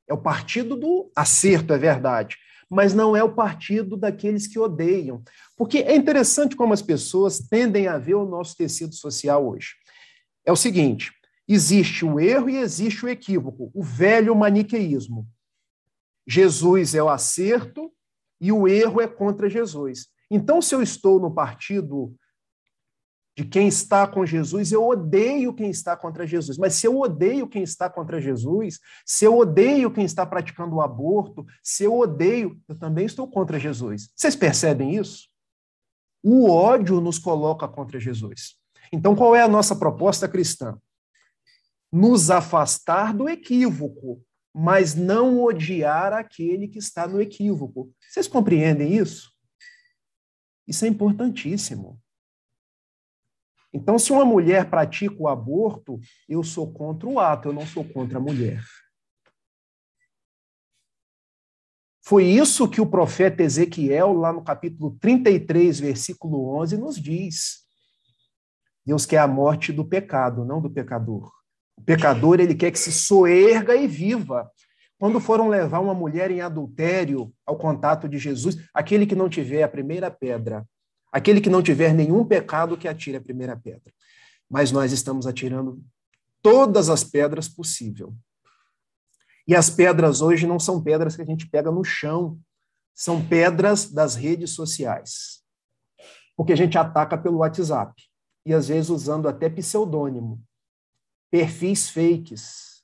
é o partido do acerto, é verdade, mas não é o partido daqueles que odeiam. Porque é interessante como as pessoas tendem a ver o nosso tecido social hoje. É o seguinte, existe o erro e existe o equívoco, o velho maniqueísmo. Jesus é o acerto e o erro é contra Jesus. Então, se eu estou no partido de quem está com Jesus, eu odeio quem está contra Jesus. Mas se eu odeio quem está contra Jesus, se eu odeio quem está praticando o aborto, se eu odeio, eu também estou contra Jesus. Vocês percebem isso? O ódio nos coloca contra Jesus. Então, qual é a nossa proposta cristã? Nos afastar do equívoco, mas não odiar aquele que está no equívoco. Vocês compreendem isso? Isso é importantíssimo. Então, se uma mulher pratica o aborto, eu sou contra o ato, eu não sou contra a mulher. Foi isso que o profeta Ezequiel, lá no capítulo 33, versículo 11, nos diz. Deus quer a morte do pecado, não do pecador. O pecador, ele quer que se soerga e viva. Quando foram levar uma mulher em adultério ao contato de Jesus, aquele que não tiver a primeira pedra, aquele que não tiver nenhum pecado, que atire a primeira pedra. Mas nós estamos atirando todas as pedras possíveis. E as pedras hoje não são pedras que a gente pega no chão, são pedras das redes sociais. Porque a gente ataca pelo WhatsApp, e às vezes usando até pseudônimo, perfis fakes.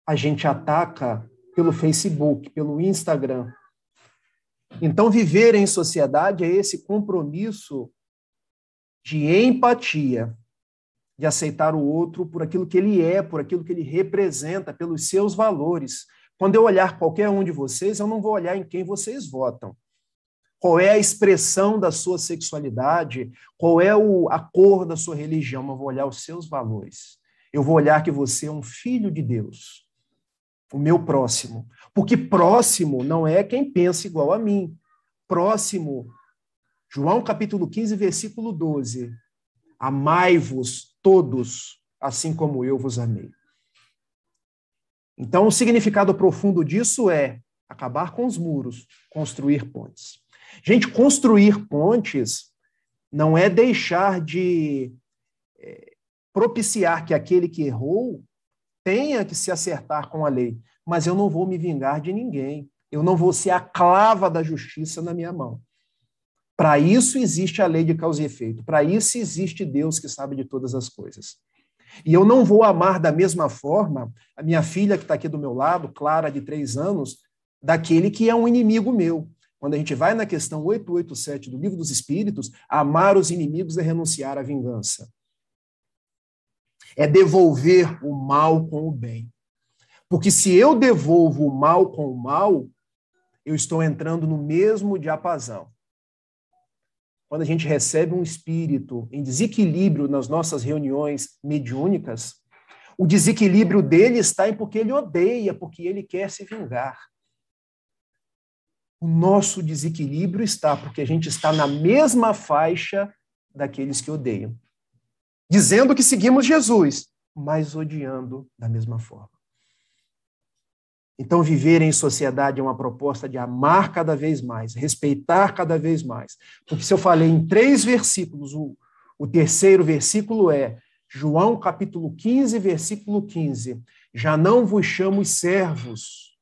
A gente ataca pelo Facebook, pelo Instagram. Então, viver em sociedade é esse compromisso de empatia, de aceitar o outro por aquilo que ele é, por aquilo que ele representa, pelos seus valores. Quando eu olhar qualquer um de vocês, eu não vou olhar em quem vocês votam. Qual é a expressão da sua sexualidade, qual é a cor da sua religião, eu vou olhar os seus valores. Eu vou olhar que você é um filho de Deus, o meu próximo. Porque próximo não é quem pensa igual a mim. Próximo, João capítulo 15, versículo 12. Amai-vos todos, assim como eu vos amei. Então, o significado profundo disso é acabar com os muros, construir pontes. Gente, construir pontes não é deixar de propiciar que aquele que errou tenha que se acertar com a lei, mas eu não vou me vingar de ninguém. Eu não vou ser a clava da justiça na minha mão. Para isso existe a lei de causa e efeito. Para isso existe Deus que sabe de todas as coisas. E eu não vou amar da mesma forma a minha filha que está aqui do meu lado, Clara, de 3 anos, daquele que é um inimigo meu. Quando a gente vai na questão 887 do Livro dos Espíritos, amar os inimigos é renunciar à vingança. É devolver o mal com o bem. Porque se eu devolvo o mal com o mal, eu estou entrando no mesmo diapasão. Quando a gente recebe um espírito em desequilíbrio nas nossas reuniões mediúnicas, o desequilíbrio dele está em porque ele odeia, porque ele quer se vingar. O nosso desequilíbrio está porque a gente está na mesma faixa daqueles que odeiam. Dizendo que seguimos Jesus, mas odiando da mesma forma. Então, viver em sociedade é uma proposta de amar cada vez mais, respeitar cada vez mais. Porque se eu falei em 3 versículos, o terceiro versículo é João capítulo 15, versículo 15. Já não vos chamo servos,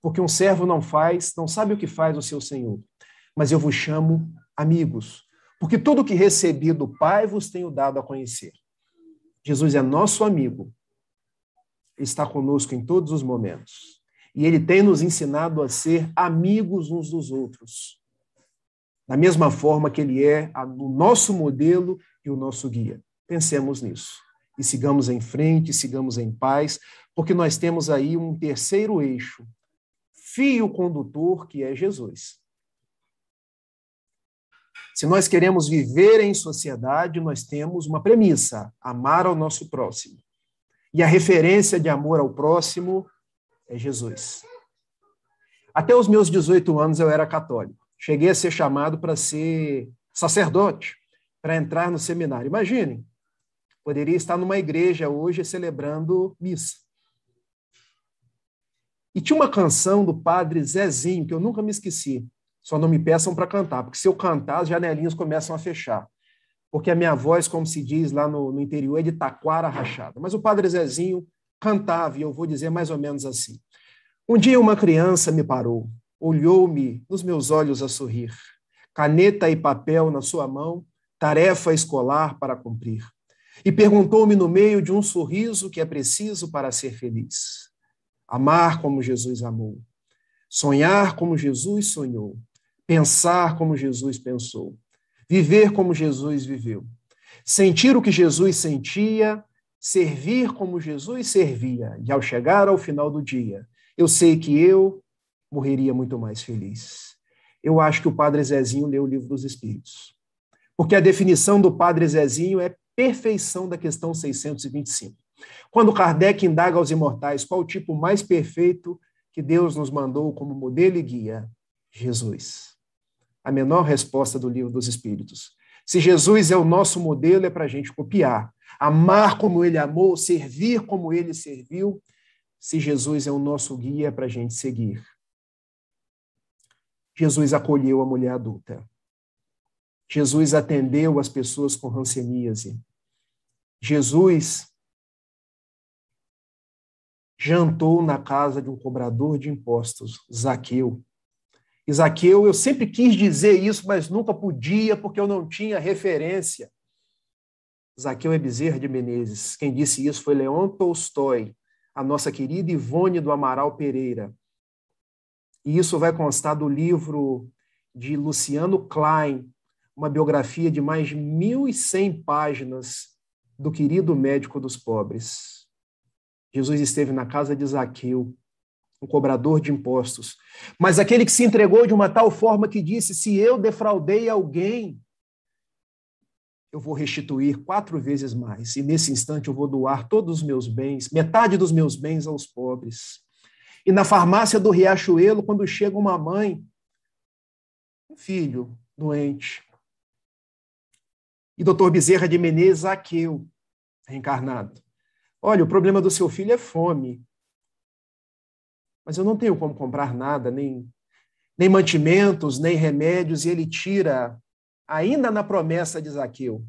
porque um servo não sabe o que faz o seu senhor. Mas eu vos chamo amigos, porque tudo que recebi do Pai vos tenho dado a conhecer. Jesus é nosso amigo, ele está conosco em todos os momentos. E ele tem nos ensinado a ser amigos uns dos outros, da mesma forma que ele é o nosso modelo e o nosso guia. Pensemos nisso. E sigamos em frente, sigamos em paz, porque nós temos aí um terceiro eixo, fio condutor, que é Jesus. Se nós queremos viver em sociedade, nós temos uma premissa: amar ao nosso próximo. E a referência de amor ao próximo é Jesus. Até os meus 18 anos eu era católico. Cheguei a ser chamado para ser sacerdote, para entrar no seminário. Imaginem, poderia estar numa igreja hoje celebrando missa. E tinha uma canção do padre Zezinho, que eu nunca me esqueci. Só não me peçam para cantar, porque se eu cantar, as janelinhas começam a fechar. Porque a minha voz, como se diz lá no interior, é de taquara rachada. Mas o padre Zezinho cantava, e eu vou dizer mais ou menos assim: Um dia uma criança me parou, olhou-me nos meus olhos a sorrir, caneta e papel na sua mão, tarefa escolar para cumprir. E perguntou-me no meio de um sorriso que é preciso para ser feliz. Amar como Jesus amou, sonhar como Jesus sonhou, pensar como Jesus pensou, viver como Jesus viveu, sentir o que Jesus sentia, servir como Jesus servia, e ao chegar ao final do dia, eu sei que eu morreria muito mais feliz. Eu acho que o Padre Zezinho leu o Livro dos Espíritos, porque a definição do Padre Zezinho é perfeição da questão 625. Quando Kardec indaga aos imortais qual o tipo mais perfeito que Deus nos mandou como modelo e guia, Jesus. A menor resposta do Livro dos Espíritos. Se Jesus é o nosso modelo, é para a gente copiar. Amar como ele amou, servir como ele serviu. Se Jesus é o nosso guia, é para a gente seguir. Jesus acolheu a mulher adulta. Jesus atendeu as pessoas com hanseníase. Jesus jantou na casa de um cobrador de impostos, Zaqueu. E Zaqueu, eu sempre quis dizer isso, mas nunca podia, porque eu não tinha referência. Zaqueu é Bezerra de Menezes. Quem disse isso foi Leon Tolstói, a nossa querida Ivone do Amaral Pereira. E isso vai constar do livro de Luciano Klein, uma biografia de mais de 1.100 páginas do querido médico dos pobres. Jesus esteve na casa de Zaqueu, um cobrador de impostos, mas aquele que se entregou de uma tal forma que disse, se eu defraudei alguém, eu vou restituir 4 vezes mais, e nesse instante eu vou doar todos os meus bens, metade dos meus bens aos pobres. E na farmácia do Riachuelo, quando chega uma mãe, um filho doente, e doutor Bezerra de Menezes, Zaqueu, reencarnado. Olha, o problema do seu filho é fome, mas eu não tenho como comprar nada, nem mantimentos, nem remédios, e ele tira, ainda na promessa de Zaqueu,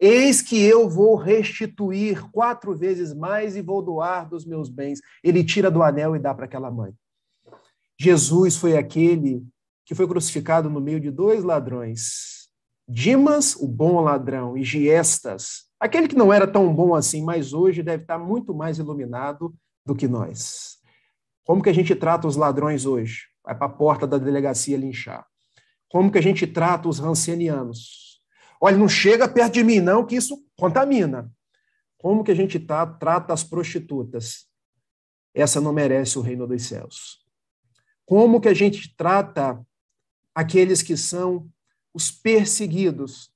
eis que eu vou restituir 4 vezes mais e vou doar dos meus bens. Ele tira do anel e dá para aquela mãe. Jesus foi aquele que foi crucificado no meio de 2 ladrões. Dimas, o bom ladrão, e Giestas, aquele que não era tão bom assim, mas hoje deve estar muito mais iluminado do que nós. Como que a gente trata os ladrões hoje? Vai para a porta da delegacia linchar. Como que a gente trata os rancenianos? Olha, não chega perto de mim não, que isso contamina. Como que a gente trata as prostitutas? Essa não merece o reino dos céus. Como que a gente trata aqueles que são os perseguidos?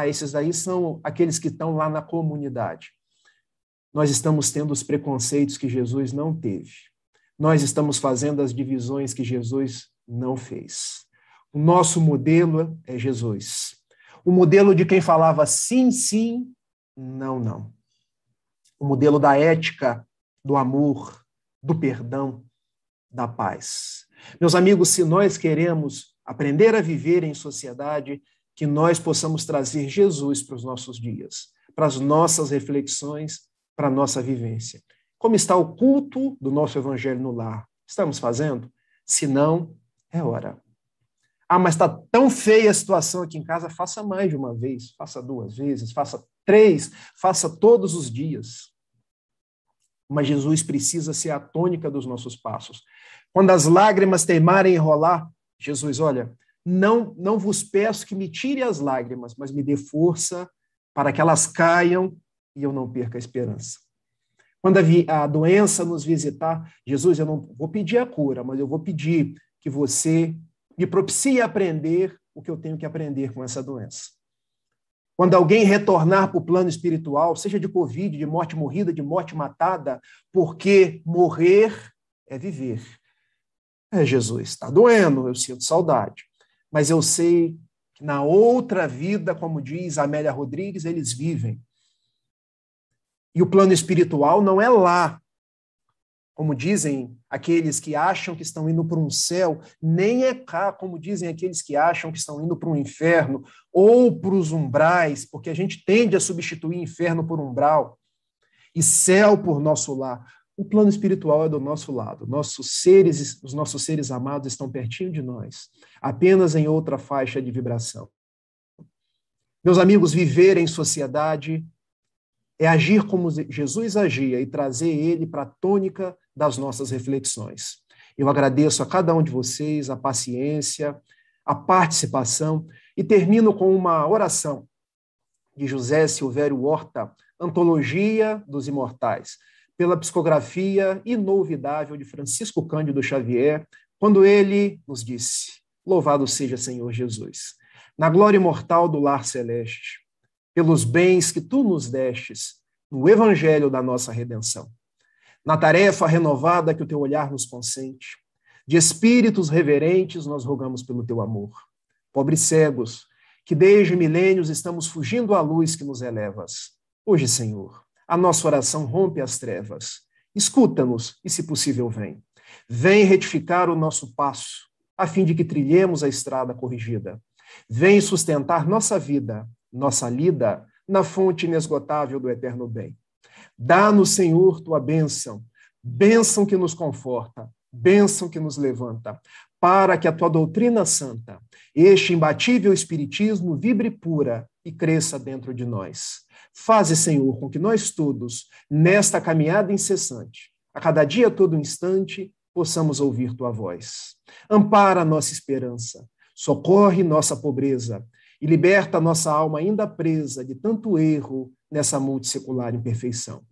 Esses aí são aqueles que estão lá na comunidade. Nós estamos tendo os preconceitos que Jesus não teve. Nós estamos fazendo as divisões que Jesus não fez. O nosso modelo é Jesus. O modelo de quem falava sim, sim, não, não. O modelo da ética, do amor, do perdão, da paz. Meus amigos, se nós queremos aprender a viver em sociedade, que nós possamos trazer Jesus para os nossos dias, para as nossas reflexões, para a nossa vivência. Como está o culto do nosso evangelho no lar? Estamos fazendo? Se não, é hora. Mas está tão feia a situação aqui em casa, faça mais de uma vez, faça 2 vezes, faça 3, faça todos os dias. Mas Jesus precisa ser a tônica dos nossos passos. Quando as lágrimas teimarem em rolar, Jesus, olha, não vos peço que me tire as lágrimas, mas me dê força para que elas caiam e eu não perca a esperança. Quando a doença nos visitar, Jesus, eu não vou pedir a cura, mas eu vou pedir que você me propicie aprender o que eu tenho que aprender com essa doença. Quando alguém retornar para o plano espiritual, seja de Covid, de morte morrida, de morte matada, porque morrer é viver. Jesus, está doendo, eu sinto saudade. Mas eu sei que na outra vida, como diz Amélia Rodrigues, eles vivem. E o plano espiritual não é lá. Como dizem aqueles que acham que estão indo para um céu, nem é cá, como dizem aqueles que acham que estão indo para um inferno ou para os umbrais, porque a gente tende a substituir inferno por umbral e céu por nosso lar. O plano espiritual é do nosso lado. Os nossos seres amados estão pertinho de nós, apenas em outra faixa de vibração. Meus amigos, viver em sociedade é agir como Jesus agia e trazer ele para a tônica das nossas reflexões. Eu agradeço a cada um de vocês a paciência, a participação e termino com uma oração de José Silvério Horta, Antologia dos Imortais, pela psicografia inolvidável de Francisco Cândido Xavier, quando ele nos disse: louvado seja Senhor Jesus, na glória imortal do lar celeste, pelos bens que tu nos destes no evangelho da nossa redenção, na tarefa renovada que o teu olhar nos consente, de espíritos reverentes nós rogamos pelo teu amor. Pobres cegos, que desde milênios estamos fugindo à luz que nos elevas. Hoje, Senhor, a nossa oração rompe as trevas. Escuta-nos e, se possível, vem. Vem retificar o nosso passo, a fim de que trilhemos a estrada corrigida. Vem sustentar nossa vida, nossa lida, na fonte inesgotável do eterno bem. Dá-nos, Senhor, tua bênção, bênção que nos conforta, bênção que nos levanta, para que a tua doutrina santa, este imbatível espiritismo, vibre pura e cresça dentro de nós. Faze, Senhor, com que nós todos, nesta caminhada incessante, a cada dia, a todo instante, possamos ouvir tua voz. Ampara a nossa esperança, socorre nossa pobreza e liberta nossa alma ainda presa de tanto erro nessa multissecular imperfeição.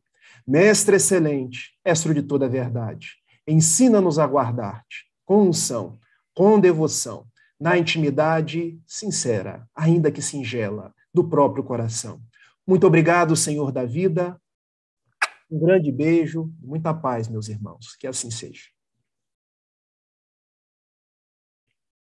Mestre excelente, estro de toda a verdade, ensina-nos a guardar-te com unção, com devoção, na intimidade sincera, ainda que singela, do próprio coração. Muito obrigado, Senhor da vida. Um grande beijo, muita paz, meus irmãos. Que assim seja.